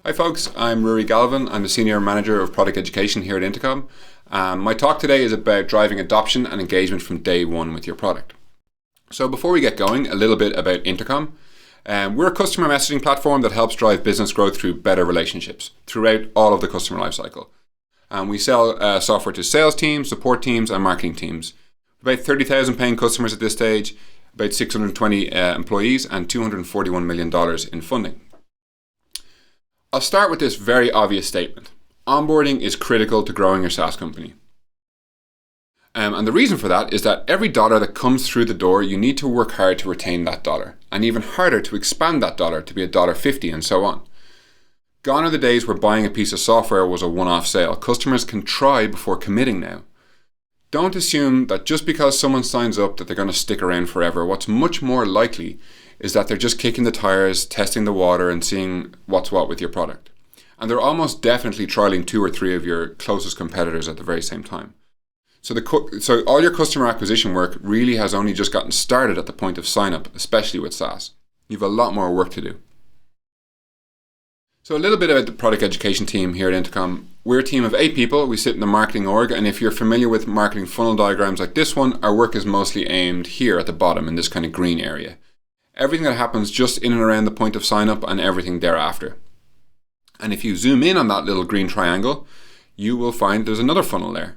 Hi folks, I'm Rory Galvin. I'm the Senior Manager of Product Education here at Intercom. My talk today is about driving adoption and engagement from day one with your product. So before we get going, a little bit about Intercom. We're a customer messaging platform that helps drive business growth through better relationships throughout all of the customer lifecycle. We sell software to sales teams, support teams, and marketing teams. About 30,000 paying customers at this stage, about 620 employees, and $241 million in funding. I'll start with this very obvious statement. Onboarding is critical to growing your SaaS company. And the reason for that is that every dollar that comes through the door, you need to work hard to retain that dollar, and even harder to expand that dollar to be $1.50 and so on. Gone are the days where buying a piece of software was a one-off sale. Customers can try before committing now. Don't assume that just because someone signs up that they're going to stick around forever. What's much more likely is that they're just kicking the tires, testing the water, and seeing what's what with your product. And they're almost definitely trialing 2 or 3 of your closest competitors at the very same time. So all your customer acquisition work really has only just gotten started at the point of sign up, especially with SaaS. You've a lot more work to do. So a little bit about the product education team here at Intercom. We're a team of 8 people. We sit in the marketing org, and if you're familiar with marketing funnel diagrams like this one, our work is mostly aimed here at the bottom in this kind of green area. Everything that happens just in and around the point of sign up and everything thereafter. And if you zoom in on that little green triangle, you will find there's another funnel there.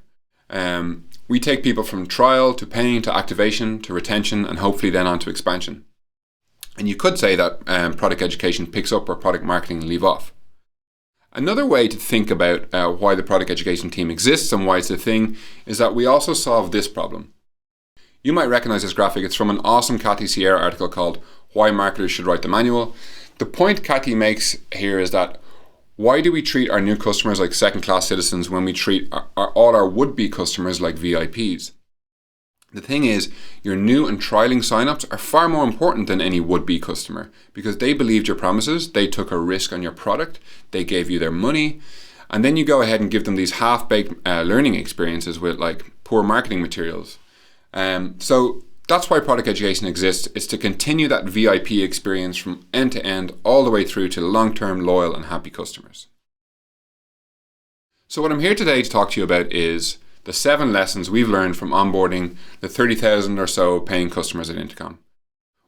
We take people from trial to paying to activation to retention and hopefully then on to expansion. And you could say that product education picks up where product marketing leave off. Another way to think about why the product education team exists and why it's a thing is that we also solve this problem. You might recognize this graphic. It's from an awesome C.A.R.E article called Why Marketers Should Write the Manual. The point C.A.R.E makes here is that why do we treat our new customers like second-class citizens when we treat all our would-be customers like VIPs? The thing is, your new and trialing signups are far more important than any would-be customer because they believed your promises, they took a risk on your product, they gave you their money, and then you go ahead and give them these half-baked learning experiences with like poor marketing materials. So that's why product education exists. It's to continue that VIP experience from end to end all the way through to long-term loyal and happy customers. So what I'm here today to talk to you about is the 7 lessons we've learned from onboarding the 30,000 or so paying customers at Intercom.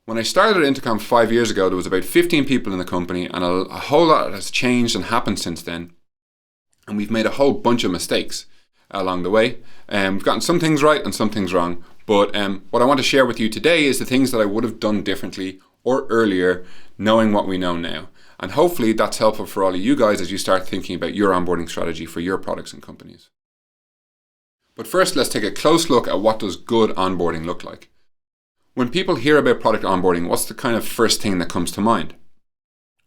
When I started at Intercom 5 years ago, there was about 15 people in the company, and a whole lot has changed and happened since then. And we've made a whole bunch of mistakes along the way. We've gotten some things right and some things wrong. But what I want to share with you today is the things that I would have done differently or earlier, knowing what we know now. And hopefully that's helpful for all of you guys as you start thinking about your onboarding strategy for your products and companies. But first, let's take a close look at what does good onboarding look like. When people hear about product onboarding, what's the kind of first thing that comes to mind?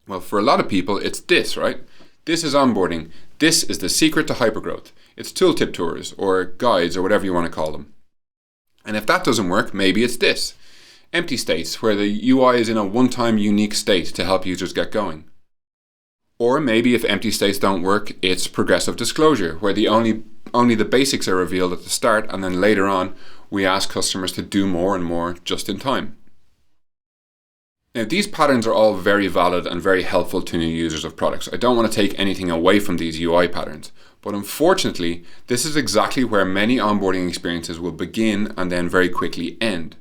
Well, for a lot of people, it's this, right? This is onboarding. This is the secret to hypergrowth. It's tooltip tours or guides or whatever you want to call them. And if that doesn't work, maybe it's this. Empty states, where the UI is in a one-time unique state to help users get going. Or maybe if empty states don't work, it's progressive disclosure, where only the basics are revealed at the start, and then later on, we ask customers to do more and more just in time. Now, these patterns are all very valid and very helpful to new users of products. I don't want to take anything away from these UI patterns, but unfortunately, this is exactly where many onboarding experiences will begin and then very quickly end.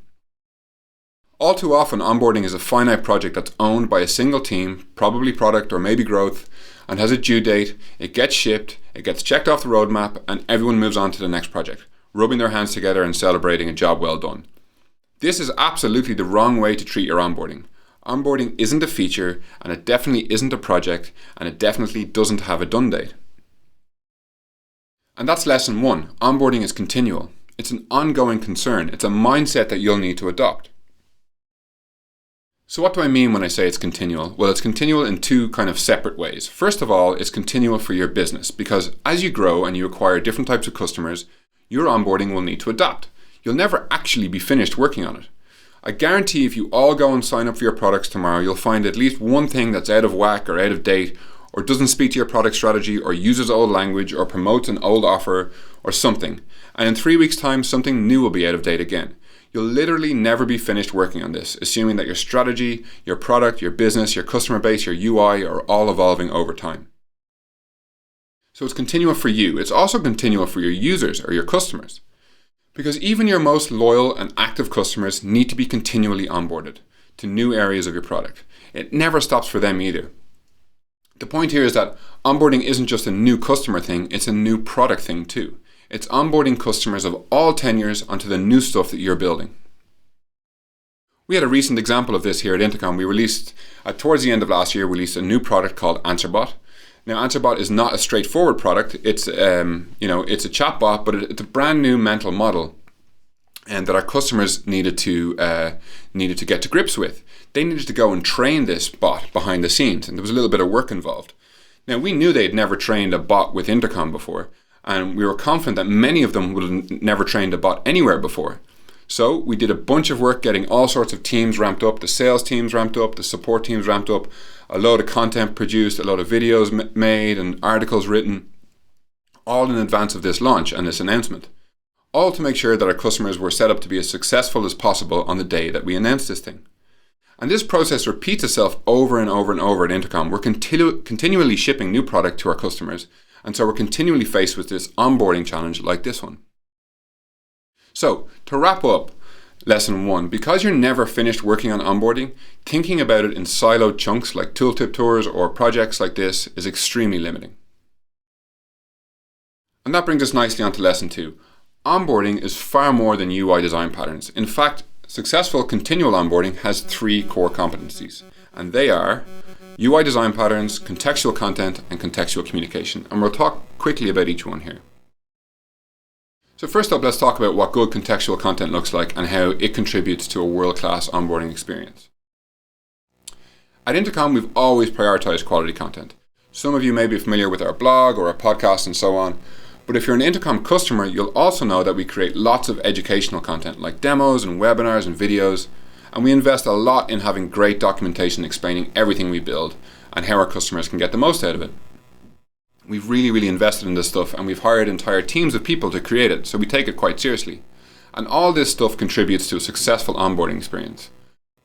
All too often, onboarding is a finite project that's owned by a single team, probably product or maybe growth, and has a due date, it gets shipped, it gets checked off the roadmap, and everyone moves on to the next project, rubbing their hands together and celebrating a job well done. This is absolutely the wrong way to treat your onboarding. Onboarding isn't a feature, and it definitely isn't a project, and it definitely doesn't have a done date. And that's lesson 1. Onboarding is continual. It's an ongoing concern. It's a mindset that you'll need to adopt. So what do I mean when I say it's continual? Well, it's continual in 2 kind of separate ways. First of all, it's continual for your business because as you grow and you acquire different types of customers, your onboarding will need to adapt. You'll never actually be finished working on it. I guarantee if you all go and sign up for your products tomorrow, you'll find at least one thing that's out of whack or out of date or doesn't speak to your product strategy or uses old language or promotes an old offer or something. And in 3 weeks' time, something new will be out of date again. You'll literally never be finished working on this, assuming that your strategy, your product, your business, your customer base, your UI are all evolving over time. So it's continual for you. It's also continual for your users or your customers. Because even your most loyal and active customers need to be continually onboarded to new areas of your product. It never stops for them either. The point here is that onboarding isn't just a new customer thing, it's a new product thing too. It's onboarding customers of all tenures onto the new stuff that you're building. We had a recent example of this here at Intercom. We released, towards the end of last year, we released a new product called AnswerBot. Now, AnswerBot is not a straightforward product. It's it's a chatbot, but it's a brand new mental model, and that our customers needed to get to grips with. They needed to go and train this bot behind the scenes, and there was a little bit of work involved. Now, we knew they'd never trained a bot with Intercom before, and we were confident that many of them would have never trained a bot anywhere before. So we did a bunch of work getting all sorts of teams ramped up, the sales teams ramped up, the support teams ramped up, a load of content produced, a load of videos made and articles written, all in advance of this launch and this announcement. All to make sure that our customers were set up to be as successful as possible on the day that we announced this thing. And this process repeats itself over and over and over at Intercom. We're continually shipping new product to our customers, and so we're continually faced with this onboarding challenge like this one. So, to wrap up lesson 1, because you're never finished working on onboarding, thinking about it in siloed chunks like tooltip tours or projects like this is extremely limiting. And that brings us nicely onto lesson 2. Onboarding is far more than UI design patterns. In fact, successful continual onboarding has 3 core competencies, and they are UI design patterns, contextual content, and contextual communication. And we'll talk quickly about each one here. So first up, let's talk about what good contextual content looks like and how it contributes to a world-class onboarding experience. At Intercom, we've always prioritized quality content. Some of you may be familiar with our blog or our podcast and so on, but if you're an Intercom customer, you'll also know that we create lots of educational content like demos and webinars and videos, and we invest a lot in having great documentation explaining everything we build and how our customers can get the most out of it. We've really invested in this stuff, and we've hired entire teams of people to create it, so we take it quite seriously. And all this stuff contributes to a successful onboarding experience.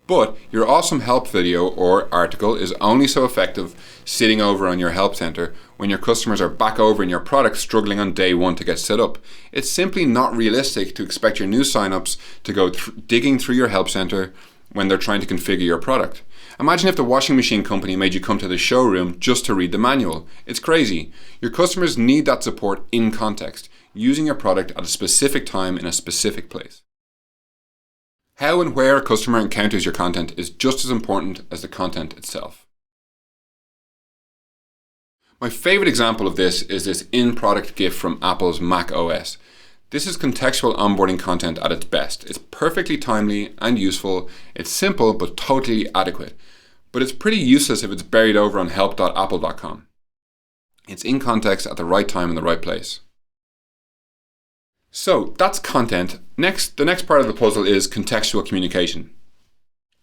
But your awesome help video or article is only so effective sitting over on your help center when your customers are back over in your product struggling on day 1 to get set up. It's simply not realistic to expect your new signups to go digging through your help center when they're trying to configure your product. Imagine if the washing machine company made you come to the showroom just to read the manual. It's crazy. Your customers need that support in context, using your product at a specific time in a specific place. How and where a customer encounters your content is just as important as the content itself. My favorite example of this is this in-product GIF from Apple's Mac OS. This is contextual onboarding content at its best. It's perfectly timely and useful. It's simple but totally adequate. But it's pretty useless if it's buried over on help.apple.com. It's in context at the right time in the right place. So that's content. The next part of the puzzle is contextual communication.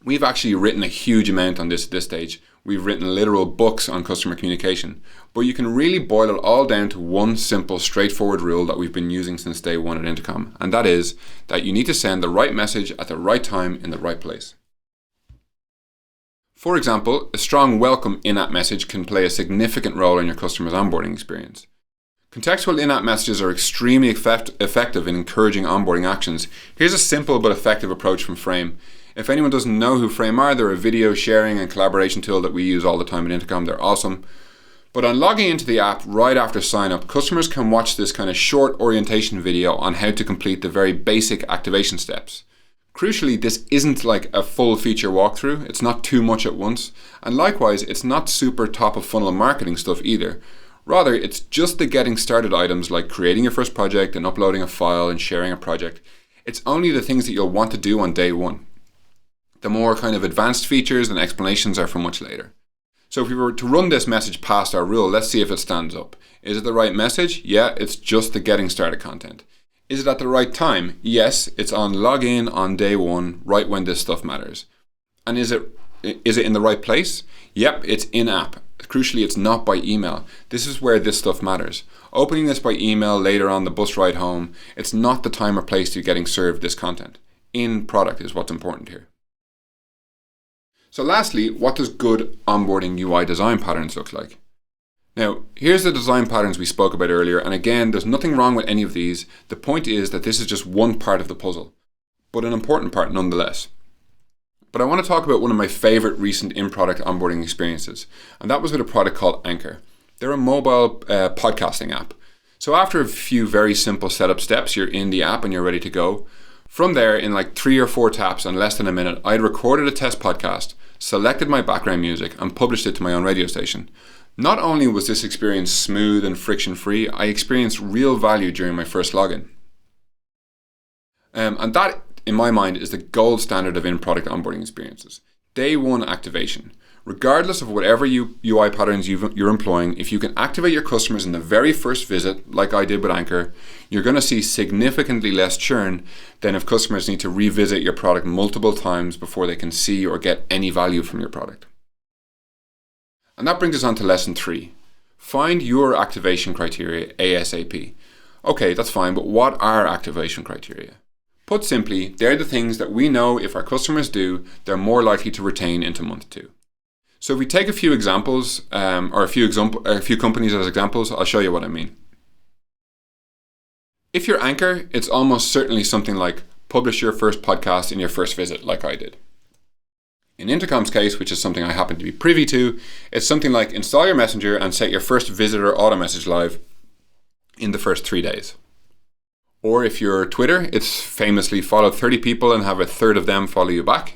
We've actually written a huge amount on this at this stage. We've written literal books on customer communication, but you can really boil it all down to one simple, straightforward rule that we've been using since day 1 at Intercom, and that is that you need to send the right message at the right time in the right place. For example, a strong welcome in-app message can play a significant role in your customer's onboarding experience. Contextual in-app messages are extremely effective in encouraging onboarding actions. Here's a simple but effective approach from Frame. If anyone doesn't know who Frame are, they're a video sharing and collaboration tool that we use all the time at Intercom. They're awesome. But on logging into the app right after sign up, customers can watch this kind of short orientation video on how to complete the very basic activation steps. Crucially, this isn't like a full feature walkthrough. It's not too much at once. And likewise, it's not super top of funnel marketing stuff either. Rather, it's just the getting started items like creating your first project and uploading a file and sharing a project. It's only the things that you'll want to do on day 1. The more kind of advanced features and explanations are for much later. So if we were to run this message past our rule, let's see if it stands up. Is it the right message? Yeah, it's just the getting started content. Is it at the right time? Yes, it's on login on day 1, right when this stuff matters. And is it in the right place? Yep, it's in-app. Crucially, it's not by email. This is where this stuff matters. Opening this by email later on the bus ride home, it's not the time or place to getting served this content. in product is what's important here. So lastly, what does good onboarding UI design patterns look like? Now, here's the design patterns we spoke about earlier, and again, there's nothing wrong with any of these. The point is that this is just one part of the puzzle, but an important part nonetheless. But I want to talk about one of my favorite recent in-product onboarding experiences, and that was with a product called Anchor. They're a mobile podcasting app. So after a few very simple setup steps, you're in the app and you're ready to go. From there, in like 3 or 4 taps and less than a minute, I had recorded a test podcast, selected my background music, and published it to my own radio station. Not only was this experience smooth and friction-free, I experienced real value during my first login. And that, in my mind, is the gold standard of in-product onboarding experiences. Day one activation. Regardless of whatever UI patterns you're employing, if you can activate your customers in the very first visit, like I did with Anchor, you're going to see significantly less churn than if customers need to revisit your product multiple times before they can see or get any value from your product. And that brings us on to lesson 3. Find your activation criteria ASAP. Okay, that's fine, but what are activation criteria? Put simply, they're the things that we know if our customers do, they're more likely to retain into month 2. So if we take a few examples, or a few companies as examples, I'll show you what I mean. If you're Anchor, it's almost certainly something like publish your first podcast in your first visit, like I did. In Intercom's case, which is something I happen to be privy to, it's something like install your messenger and set your first visitor auto message live in the first 3 days. Or if you're Twitter, it's famously follow 30 people and have a third of them follow you back.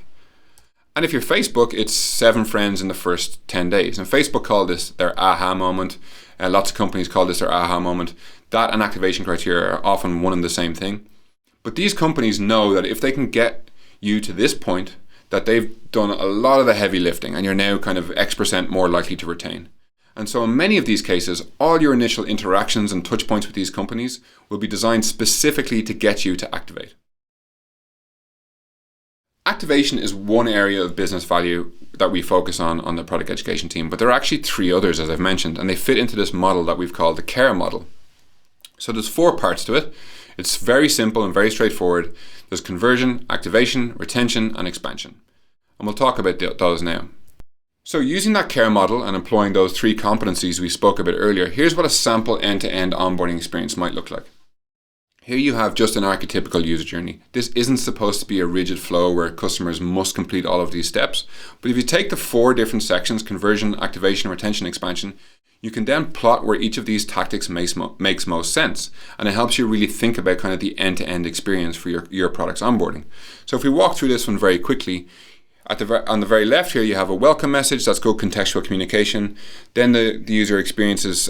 And if you're Facebook, it's 7 friends in the first 10 days. And Facebook called this their aha moment. Lots of companies call this their aha moment. That and activation criteria are often one and the same thing. But these companies know that if they can get you to this point, that they've done a lot of the heavy lifting and you're now kind of X% more likely to retain. And so in many of these cases, all your initial interactions and touch points with these companies will be designed specifically to get you to activate. Activation is one area of business value that we focus on the product education team, but there are actually 3 others, as I've mentioned, and they fit into this model that we've called the C.A.R.E model. So there's 4 parts to it. It's very simple and very straightforward. There's conversion, activation, retention, and expansion. And we'll talk about those now. So using that C.A.R.E model and employing those 3 competencies we spoke about earlier, here's what a sample end-to-end onboarding experience might look like. Here you have just an archetypical user journey. This isn't supposed to be a rigid flow where customers must complete all of these steps. But if you take the 4 different sections, conversion, activation, retention, expansion, you can then plot where each of these tactics makes most sense. And it helps you really think about kind of the end-to-end experience for your product's onboarding. So if we walk through this one very quickly, on the very left here, you have a welcome message. That's good contextual communication. Then the user experiences,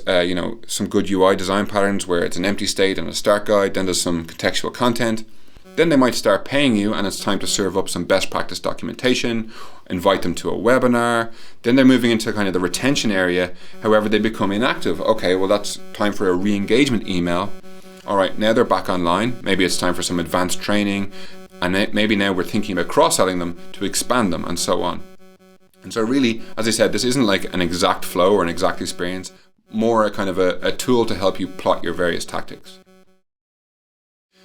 some good UI design patterns where it's an empty state and a start guide. Then there's some contextual content. Then they might start paying you, and it's time to serve up some best practice documentation, invite them to a webinar. Then they're moving into kind of the retention area. However, they become inactive. Okay, well, that's time for a re-engagement email. All right, now they're back online. Maybe it's time for some advanced training. And maybe now we're thinking about cross-selling them to expand them and so on. And so really, as I said, this isn't like an exact flow or an exact experience, more a kind of a tool to help you plot your various tactics.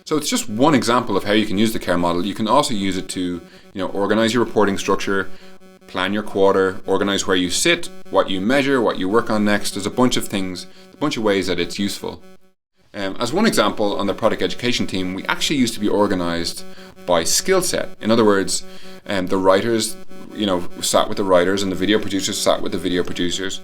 So it's just one example of how you can use the C.A.R.E model. You can also use it to organize your reporting structure, plan your quarter, organize where you sit, what you measure, what you work on next. There's a bunch of things, a bunch of ways that it's useful. As one example, on the product education team, we actually used to be organized by skill set. In other words, the writers, sat with the writers and the video producers sat with the video producers.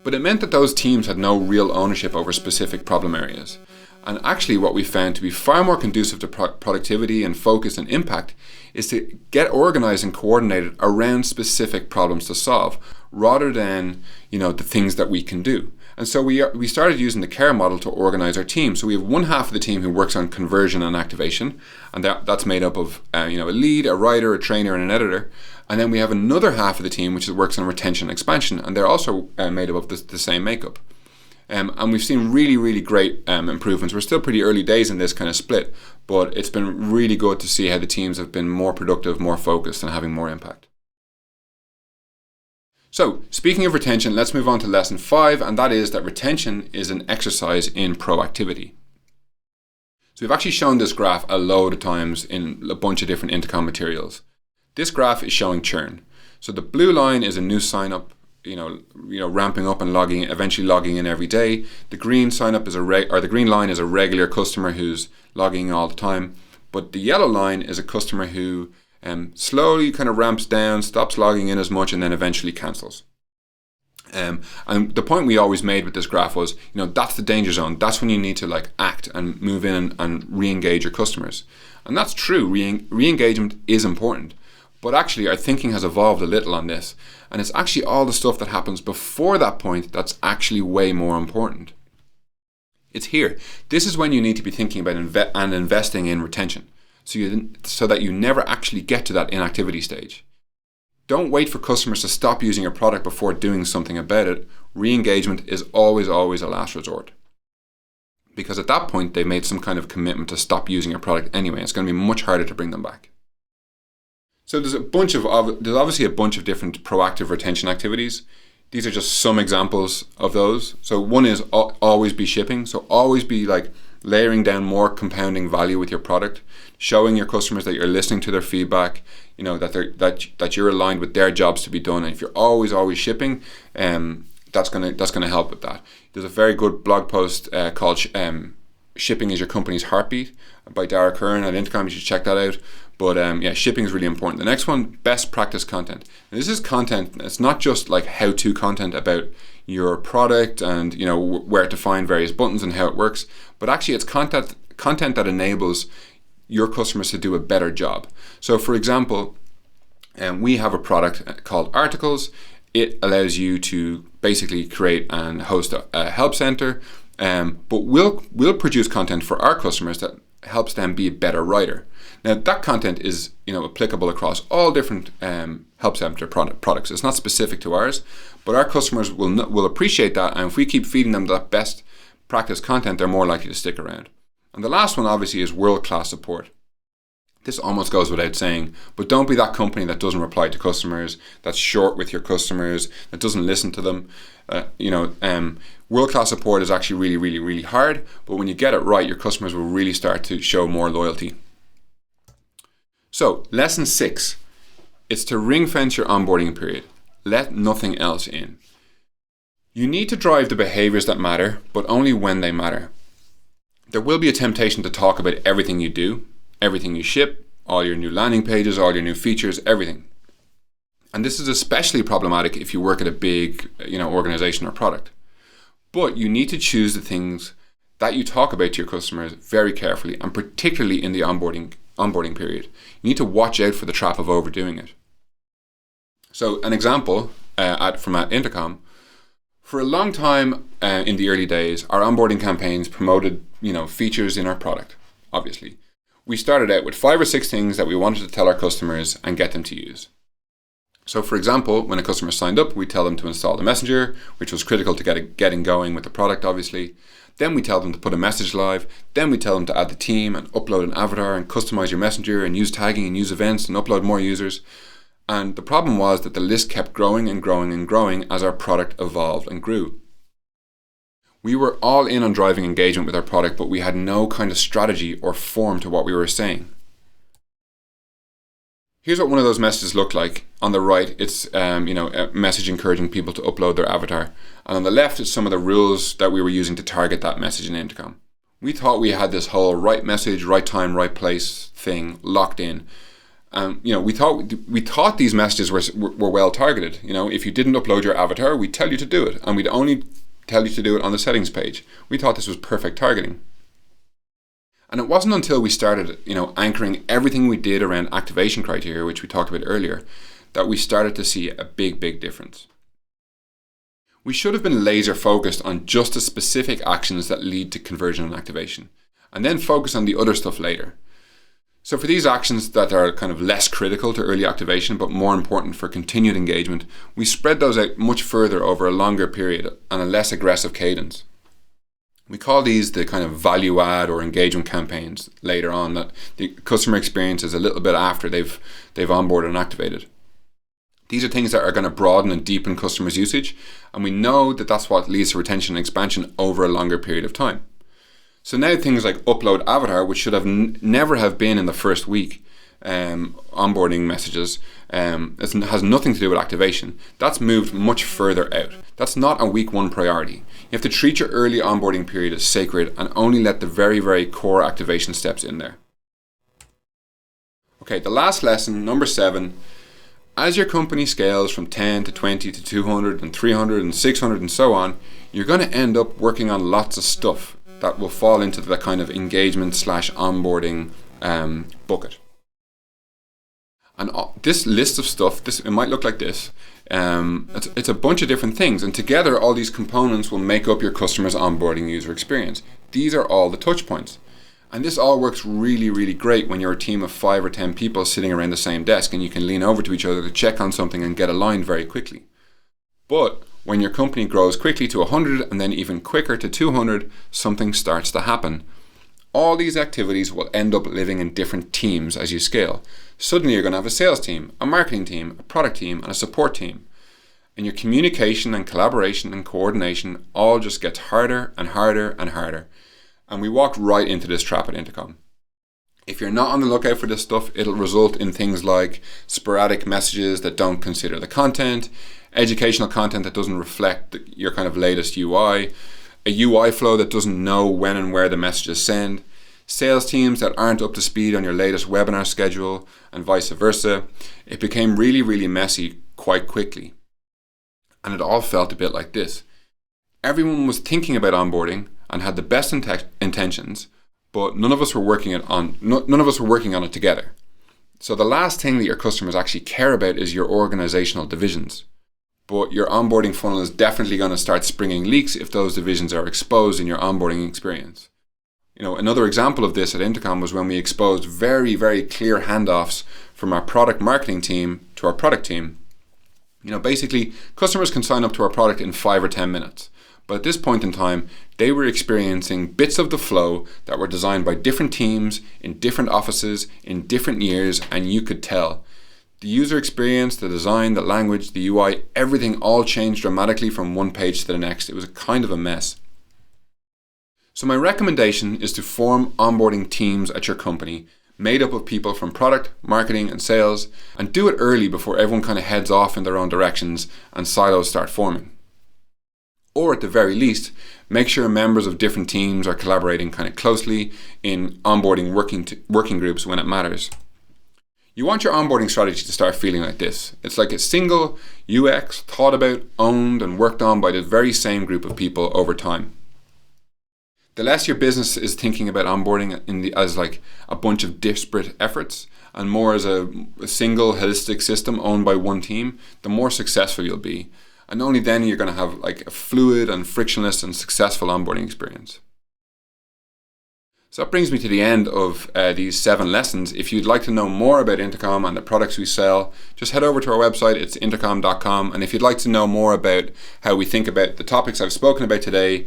But it meant that those teams had no real ownership over specific problem areas. And actually what we found to be far more conducive to productivity and focus and impact is to get organized and coordinated around specific problems to solve rather than, the things that we can do. And so we started using the C.A.R.E model to organize our team. So we have one half of the team who works on conversion and activation, and that's made up of a lead, a writer, a trainer, and an editor. And then we have another half of the team which works on retention and expansion, and they're also made up of the same makeup. And we've seen really, really great improvements. We're still pretty early days in this kind of split, but it's been really good to see how the teams have been more productive, more focused, and having more impact. So, speaking of retention, let's move on to lesson 5, and that is that retention is an exercise in proactivity. So we've actually shown this graph a load of times in a bunch of different Intercom materials. This graph is showing churn. So the blue line is a new sign up, ramping up and eventually logging in every day. The green sign up is the green line is a regular customer who's logging in all the time. But the yellow line is a customer who slowly kind of ramps down, stops logging in as much, and then eventually cancels. And the point we always made with this graph was, that's the danger zone. That's when you need to act and move in and re-engage your customers. And that's true. Re-engagement is important. But actually, our thinking has evolved a little on this. And it's actually all the stuff that happens before that point that's actually way more important. It's here. This is when you need to be thinking about investing in retention, so that you never actually get to that inactivity stage. Don't wait for customers to stop using your product before doing something about it. Re-engagement is always a last resort. Because at that point, they've made some kind of commitment to stop using your product anyway. It's going to be much harder to bring them back. So there's obviously a bunch of different proactive retention activities. These are just some examples of those. So one is always be shipping. So always be layering down more compounding value with your product, showing your customers that you're listening to their feedback, that you're aligned with their jobs to be done. And if you're always shipping, that's gonna help with that. There's a very good blog post called "Shipping is Your Company's Heartbeat" by Dara Curran at Intercom. You should check that out. But shipping is really important. The next one, best practice content. And this is content. It's not just how-to content about your product and where to find various buttons and how it works, but actually it's content that enables your customers to do a better job. So for example, we have a product called Articles. It allows you to basically create and host a help center, but we'll produce content for our customers that helps them be a better writer. Now that content is applicable across all different help center products. It's not specific to ours, but our customers will appreciate that, and if we keep feeding them that best practice content, they're more likely to stick around. And the last one obviously is world-class support. This almost goes without saying, but don't be that company that doesn't reply to customers, that's short with your customers, that doesn't listen to them. World-class support is actually really, really, really hard, but when you get it right, your customers will really start to show more loyalty. So, lesson 6, it's to ring-fence your onboarding period. Let nothing else in. You need to drive the behaviors that matter, but only when they matter. There will be a temptation to talk about everything you do, everything you ship, all your new landing pages, all your new features, everything. And this is especially problematic if you work at a big, organization or product. But you need to choose the things that you talk about to your customers very carefully, and particularly in the onboarding period. You need to watch out for the trap of overdoing it. So an example from Intercom, for a long time in the early days, our onboarding campaigns promoted, features in our product, obviously. We started out with 5 or 6 things that we wanted to tell our customers and get them to use. So for example, when a customer signed up, we tell them to install the messenger, which was critical to getting going with the product, obviously. Then we tell them to put a message live. Then we tell them to add the team and upload an avatar and customize your messenger and use tagging and use events and upload more users. And the problem was that the list kept growing and growing and growing as our product evolved and grew. We were all in on driving engagement with our product, but we had no kind of strategy or form to what we were saying. Here's what one of those messages looked like. On the right, it's a message encouraging people to upload their avatar. And on the left is some of the rules that we were using to target that message in Intercom. We thought we had this whole right message, right time, right place thing locked in. We thought these messages were well targeted. If you didn't upload your avatar, we'd tell you to do it, and we'd only tell you to do it on the settings page. We thought this was perfect targeting. And it wasn't until we started, anchoring everything we did around activation criteria, which we talked about earlier, that we started to see a big, big difference. We should have been laser focused on just the specific actions that lead to conversion and activation, and then focus on the other stuff later. So for these actions that are kind of less critical to early activation, but more important for continued engagement, we spread those out much further over a longer period and a less aggressive cadence. We call these the kind of value add or engagement campaigns later on, that the customer experience is a little bit after they've onboarded and activated. These are things that are going to broaden and deepen customers' usage, and we know that that's what leads to retention and expansion over a longer period of time. So now things like upload avatar, which should have never have been in the first week, onboarding messages, it has nothing to do with activation. That's moved much further out. That's not a week one priority. You have to treat your early onboarding period as sacred and only let the very, very core activation steps in there. Okay, the last lesson, number 7. As your company scales from 10 to 20 to 200 and 300 and 600 and so on, you're going to end up working on lots of stuff that will fall into the kind of engagement / onboarding bucket. And this list of stuff, it might look like this. It's a bunch of different things, and together all these components will make up your customer's onboarding user experience. These are all the touch points. And this all works really, really great when you're a team of 5 or 10 people sitting around the same desk and you can lean over to each other to check on something and get aligned very quickly. But when your company grows quickly to 100 and then even quicker to 200, something starts to happen. All these activities will end up living in different teams as you scale. Suddenly you're going to have a sales team, a marketing team, a product team, and a support team. And your communication and collaboration and coordination all just gets harder and harder and harder. And we walked right into this trap at Intercom. If you're not on the lookout for this stuff, it'll result in things like sporadic messages that don't consider the content, educational content that doesn't reflect your kind of latest UI, a UI flow that doesn't know when and where the messages send, sales teams that aren't up to speed on your latest webinar schedule, and vice versa. It became really, really messy quite quickly. And it all felt a bit like this. Everyone was thinking about onboarding and had the best intentions, but none of us were working on it together. So the last thing that your customers actually care about is your organizational divisions. But your onboarding funnel is definitely going to start springing leaks if those divisions are exposed in your onboarding experience. Another example of this at Intercom was when we exposed very, very clear handoffs from our product marketing team to our product team. Basically, customers can sign up to our product in 5 or 10 minutes. But at this point in time, they were experiencing bits of the flow that were designed by different teams, in different offices, in different years, and you could tell. The user experience, the design, the language, the UI, everything all changed dramatically from one page to the next. It was kind of a mess. So my recommendation is to form onboarding teams at your company, made up of people from product, marketing, and sales, and do it early before everyone kind of heads off in their own directions and silos start forming. Or at the very least, make sure members of different teams are collaborating kind of closely in onboarding working groups when it matters. You want your onboarding strategy to start feeling like this. It's like a single UX thought about, owned, and worked on by the very same group of people over time. The less your business is thinking about onboarding as like a bunch of disparate efforts and more as a single holistic system owned by one team, the more successful you'll be. And only then you're going to have like a fluid and frictionless and successful onboarding experience. So that brings me to the end of these 7 lessons. If you'd like to know more about Intercom and the products we sell, just head over to our website. It's intercom.com. And if you'd like to know more about how we think about the topics I've spoken about today,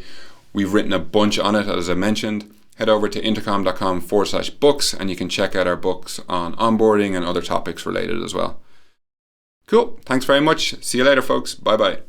we've written a bunch on it, as I mentioned. Head over to intercom.com/books and you can check out our books on onboarding and other topics related as well. Cool. Thanks very much. See you later, folks. Bye-bye.